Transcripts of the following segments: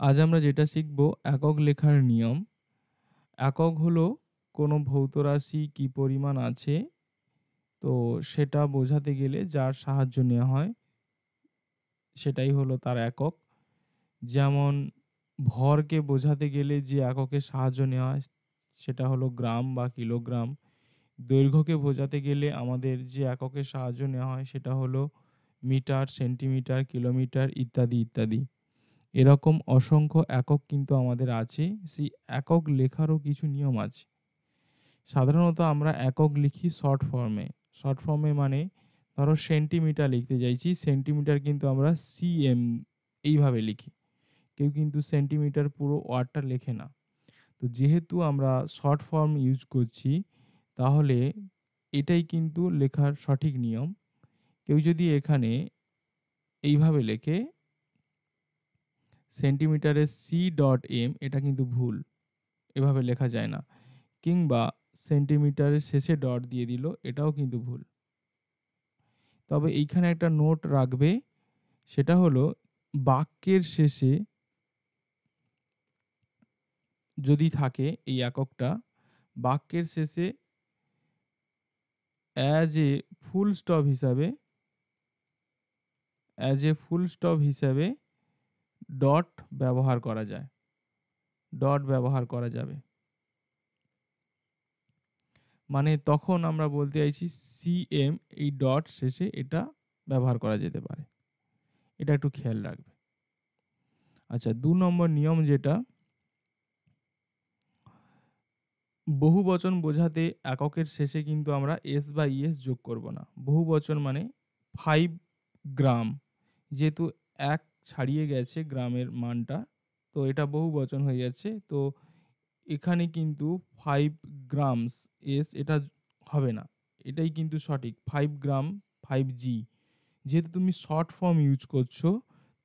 আজ আমরা যেটা শিখব একক লেখার নিয়ম। একক হলো কোনো ভৌত রাশি কি পরিমাণ আছে, তো সেটা বোঝাতে গেলে যার সাহায্য নেওয়া হয় সেটাই হলো তার একক। যেমন ভরকে বোঝাতে গেলে যে এককের সাহায্য নেওয়া হয় সেটা হলো গ্রাম বা কিলোগ্রাম। দৈর্ঘ্যকে বোঝাতে গেলে আমাদের যে এককের সাহায্য নেওয়া হয় সেটা হলো মিটার, সেন্টিমিটার, কিলোমিটার ইত্যাদি, ইত্যাদি। এরকম অসংখ্য একক কিন্তু আমাদের আছে। সেই একক লেখারও কিছু নিয়ম আছে। সাধারণত আমরা একক লিখি শর্ট ফর্মে। শর্ট ফর্মে মানে ধরো সেন্টিমিটার লিখতে চাইছি, সেন্টিমিটার কিন্তু আমরা সিএম এইভাবে লিখি। কেউ কিন্তু সেন্টিমিটার পুরো ওয়ার্ডটা লেখে না। তো যেহেতু আমরা শর্ট ফর্ম ইউজ করছি, তাহলে এটাই কিন্তু লেখার সঠিক নিয়ম। কেউ যদি এখানে এইভাবে লেখে সেন্টিমিটারের সি.এম, এটা কিন্তু ভুল। এভাবে লেখা যায় না। কিংবা সেন্টিমিটারের শেষে ডট দিয়ে দিল, এটাও কিন্তু ভুল। তবে এইখানে একটা নোট রাখবে, সেটা হলো বাক্যের শেষে যদি থাকে এই এককটা, বাক্যের শেষে অ্যাজ এ ফুল স্টপ হিসাবে ডট ব্যবহার করা যায়। ডট ব্যবহার করা যাবে। মানে তখন আমরা বলতে চাইছি সিএম, এই ডট শেষে এটা ব্যবহার করা যেতে পারে। এটা একটু খেয়াল রাখবে। আচ্ছা, ২ নম্বর নিয়ম যেটা, বহুবচন বোঝাতে এককের শেষে কিন্তু আমরা এস বা ইএস যোগ করব না। বহুবচন মানে 5 গ্রাম, যেহেতু ১ ছাড়িয়ে গেছে গ্রামের মানটা, তো এটা বহুবচন হয়ে যাচ্ছে। তো এখানে কিন্তু 5 গ্রামস এস এটা হবে না। এটাই কিন্তু সঠিক 5 গ্রাম 5G। যেহেতু তুমি শর্ট ফর্ম ইউজ করছো,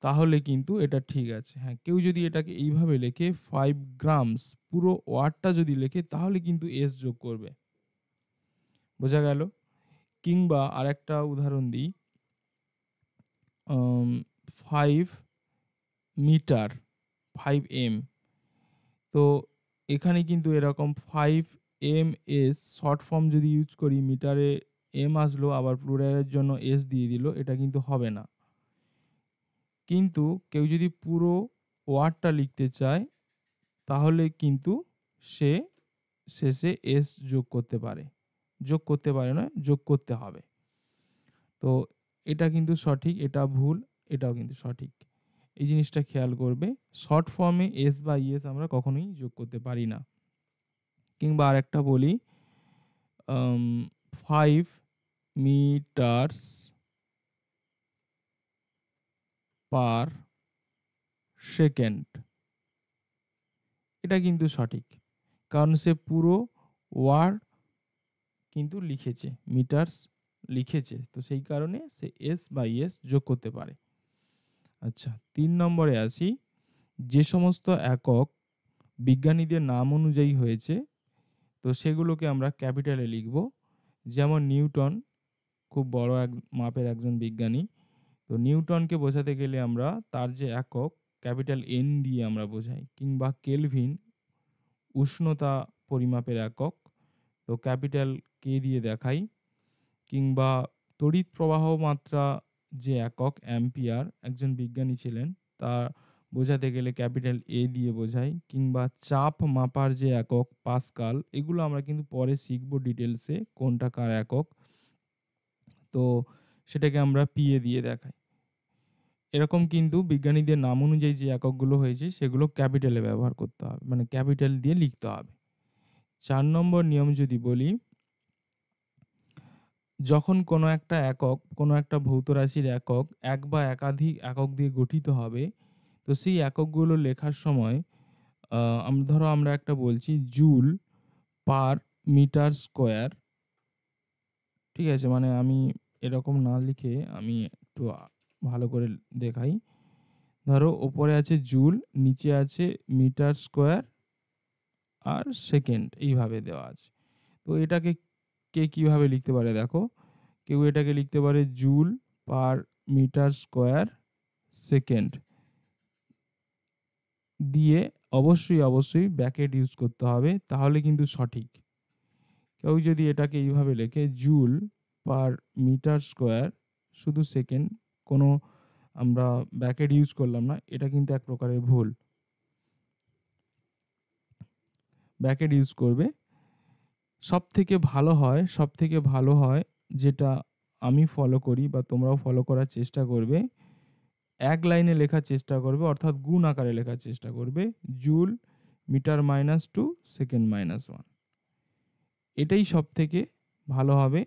তাহলে কিন্তু এটা ঠিক আছে। হ্যাঁ, কেউ যদি এটাকে এইভাবে লেখে 5 গ্রামস পুরো ওয়ার্ডটা যদি লেখে, তাহলে কিন্তু এস যোগ করবে। বোঝা গেল? কিংবা আরেকটা উদাহরণ দিই, 5 মিটার 5m। তো এখানে কিন্তু এরকম 5ms শর্ট ফর্ম যদি ইউজ করি, মিটারে এম আসলো আবার প্লুরালের জন্য এস দিয়ে দিল, এটা কিন্তু হবে না। কিন্তু কেউ যদি পুরো ওয়ার্ডটা লিখতে চায়, তাহলে কিন্তু সে শেষে এস যোগ করতে পারে। যোগ করতে পারে না, যোগ করতে হবে। তো এটা কিন্তু সঠিক, এটা ভুল, এটাও কিন্তু সঠিক। এই জিনিসটা খেয়াল করবে। শর্ট ফর্মে এস বা ইএস আমরা কখনোই যোগ করতে পারি না। কিংবা আরেকটা বলি, 5 মিটারস পার সেকেন্ড। এটা কিন্তু সঠিক। কারণ সে পুরো ওয়ার্ড কিন্তু লিখেছে, মিটারস লিখেছে। তো সেই কারণে সে এস বা ইএস যোগ করতে পারে। আচ্ছা, ৩ নম্বরে আসি। যে সমস্ত একক বিজ্ঞানীদের নাম অনুযায়ী হয়েছে, তো সেগুলোকে আমরা ক্যাপিটালে লিখব। যেমন নিউটন খুব বড় এক মাপের একজন বিজ্ঞানী। তো নিউটনকে বোঝাতে গেলে আমরা তার যে একক ক্যাপিটাল এন দিয়ে আমরা বোঝাই। কিংবা কেলভিন উষ্ণতা পরিমাপের একক, তো ক্যাপিটাল কে দিয়ে দেখাই। কিংবা তড়িৎ প্রবাহ মাত্রা যে একক অ্যাম্পিয়ার, একজন বিজ্ঞানী ছিলেন, তা বোঝাতে গেলে ক্যাপিটাল এ দিয়ে বোঝাই। কিংবা চাপ মাপার যে একক পাস্কাল, এগুলো আমরা কিন্তু পরে শিখব ডিটেলসে কোনটা কার একক। তো সেটাকে আমরা পিএ দিয়ে দেখাই। এরকম কিন্তু বিজ্ঞানীদের নাম অনুযায়ী যে এককগুলো হয়েছে সেগুলো ক্যাপিটালে ব্যবহার করতে হবে, মানে ক্যাপিটাল দিয়ে লিখতে হবে। ৪ নম্বর নিয়ম যদি বলি, যখন কোনো একটা একক, কোনো একটা ভৌত রাশির একক এক বা একাধিক একক দিয়ে গঠিত হবে, তো সেই এককগুলো লেখার সময় আমরা একটা বলছি জুল পার মিটার স্কোয়ার। ঠিক আছে? মানে আমি এরকম না লিখে আমি একটু ভালো করে দেখাই। ধরো ওপরে আছে জুল, নিচে আছে মিটার স্কোয়ার আর সেকেন্ড, এইভাবে দেওয়া আছে। তো এটাকে কে কিভাবে লিখতে পারে দেখো। কেউ এটাকে লিখতে পারে joule per metre square second. দিয়ে অবশ্যই ব্র্যাকেট ইউজ করতে হবে, তাহলে কিন্তু সঠিক। কেউ যদি এটাকে এইভাবে লেখে জুল পার মিটার স্কোয়ার শুধু সেকেন্ড, কোনো আমরা ব্র্যাকেট ইউজ করলাম না, এটা কিন্তু এক প্রকারের ভুল। ব্র্যাকেট ইউজ করবে। সবথেকে ভালো হয় যেটা আমি ফলো করি বা তোমরাও ফলো করার চেষ্টা করবে, এক লাইনে লেখার চেষ্টা করবে, অর্থাৎ গুণ আকারে লেখার চেষ্টা করবে, জুল মিটার -2 সেকেন্ড -1। এটাই সবথেকে ভালো হবে,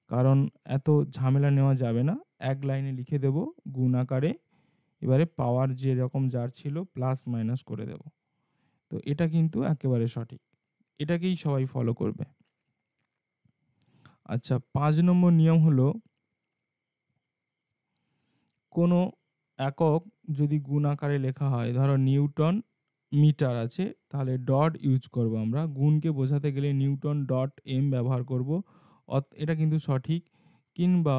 কারণ এত ঝামেলা নেওয়া যাবে না। এক লাইনে লিখে দেব গুণ আকারে, এবারে পাওয়ার যেরকম যার ছিল প্লাস মাইনাস করে দেব। তো এটা কিন্তু একেবারে সঠিক, এটাকেই সবাই ফলো করবে। আচ্ছা, 5 নম্বর নিয়ম হলো, কোনো একক যদি গুণ আকারে লেখা হয়, ধরো নিউটন মিটার আছে, তাহলে ডট ইউজ করব আমরা। গুণকে বোঝাতে গেলে নিউটন ডট এম ব্যবহার করব, এটা কিন্তু সঠিক। কিংবা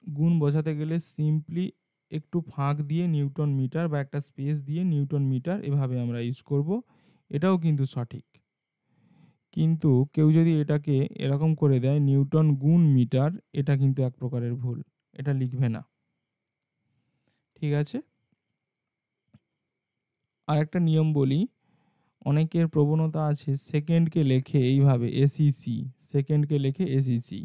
গুণ বোঝাতে গেলে সিম্পলি একটু ফাঁক দিয়ে নিউটন মিটার বা একটা স্পেস দিয়ে নিউটন মিটার এভাবে আমরা ইউজ করব, এটাও কিন্তু সঠিক। কিন্তু কেউ যদি এটাকে এরকম করে দেয় নিউটন গুণ মিটার, এটা কিন্তু এক প্রকারের ভুল, এটা লিখবে না। ঠিক আছে, আর একটা নিয়ম বলি, অনেকের প্রবণতা আছে সেকেন্ডকে লেখে এইভাবে এসইসি, সেকেন্ডকে লেখে এসইসি,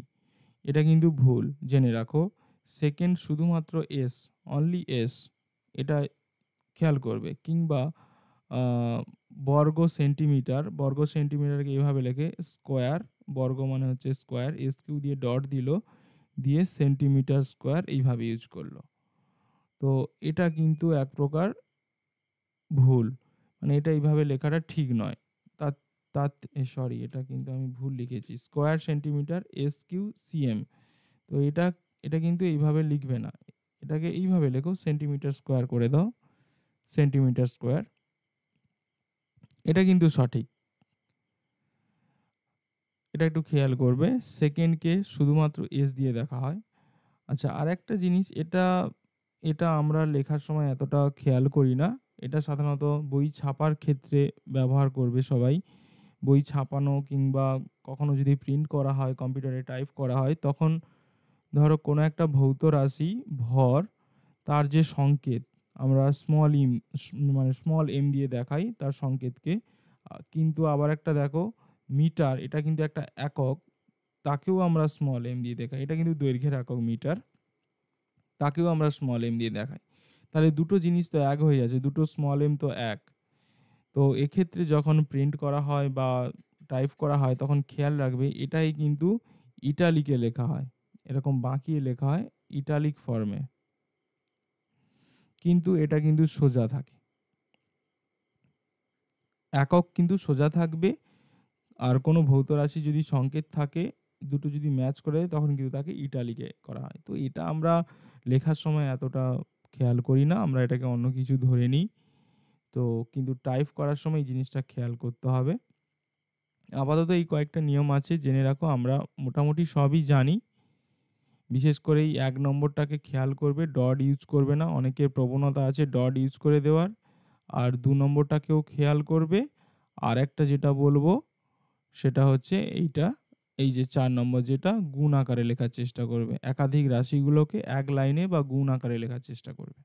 এটা কিন্তু ভুল, জেনে রাখো। সেকেন্ড শুধুমাত্র এস, অনলি এস, এটা খেয়াল করবে। কিংবা বর্গ সেন্টিমিটারকে এইভাবে লেখে স্কোয়ার, বর্গ মানে হচ্ছে স্কোয়ার, এস কিউ দিয়ে ডট দিল, দিয়ে সেন্টিমিটার স্কোয়ার এইভাবে ইউজ করলো। তো এটা কিন্তু এক প্রকার ভুল, মানে এটা এইভাবে লেখাটা ঠিক নয়। তার তার সরি, এটা কিন্তু আমি ভুল লিখেছি, square centimetre S Q CM. তো এটা কিন্তু এইভাবে লিখবে না, এটাকে এইভাবে লেখো, সেন্টিমিটার স্কোয়ার করে দাও, সেন্টিমিটার স্কোয়ার, এটা কিন্তু সঠিক। এটা একটু খেয়াল করবে, সেকেন্ডকে শুধুমাত্র এস দিয়ে দেখা হয়। আচ্ছা, আর একটা জিনিস, এটা এটা আমরা লেখার সময় এতটা খেয়াল করি না, এটা সাধারণত বই ছাপার ক্ষেত্রে ব্যবহার করবে সবাই। বই ছাপানো কিংবা কখনো যদি প্রিন্ট করা হয়, কম্পিউটারে টাইপ করা হয়, তখন ধরো কোনো একটা ভৌত রাশি ভর, তার যে সংকেত আমরা স্মল এম দিয়ে দেখাই তার সংকেতকে। কিন্তু আবার একটা দেখো, মিটার, এটা কিন্তু একটা একক, তাকেও আমরা স্মল এম দিয়ে দেখাই, এটা কিন্তু দৈর্ঘ্যের একক মিটার, তাকেও আমরা স্মল এম দিয়ে দেখাই। তাহলে দুটো জিনিস তো এক হয়ে যাচ্ছে, দুটো স্মল এম তো এক। তো এক্ষেত্রে যখন প্রিন্ট করা হয় বা টাইপ করা হয়, তখন খেয়াল রাখবে এটাই কিন্তু ইটালিকে লেখা হয়, এরকম বাঁকিয়ে লেখা হয় ইটালিক ফর্মে, কিন্তু এটা কিন্তু সোজা থাকে, একক কিন্তু সোজা থাকবে। আর কোনো ভৌত রাশি যদি সংকেত থাকে, দুটো যদি ম্যাচ করে তখন কিন্তু তাকে ইটালিকে করা হয়। তো এটা আমরা লেখার সময় এতটা খেয়াল করি না, আমরা এটাকে অন্য কিছু ধরে নিই। তো কিন্তু টাইপ করার সময় এই জিনিসটা খেয়াল করতে হবে। আপাতত এই কয়েকটা নিয়ম আছে, জেনে রাখো, আমরা মোটামুটি সবই জানি। বিশেষ করে এই 1 নম্বরটাকে খেয়াল করবে, ডট ইউজ করবে না, অনেকের প্রবণতা আছে ডট ইউজ করে দেওয়ার। আর 2 নম্বরটাকেও খেয়াল করবে। আর একটা যেটা বলবো সেটা হচ্ছে এইটা, এই যে 4 নম্বর যেটা, গুণ আকারে লেখার চেষ্টা করবে, একাধিক রাশিগুলোকে এক লাইনে বা গুণ আকারে লেখার চেষ্টা করবে।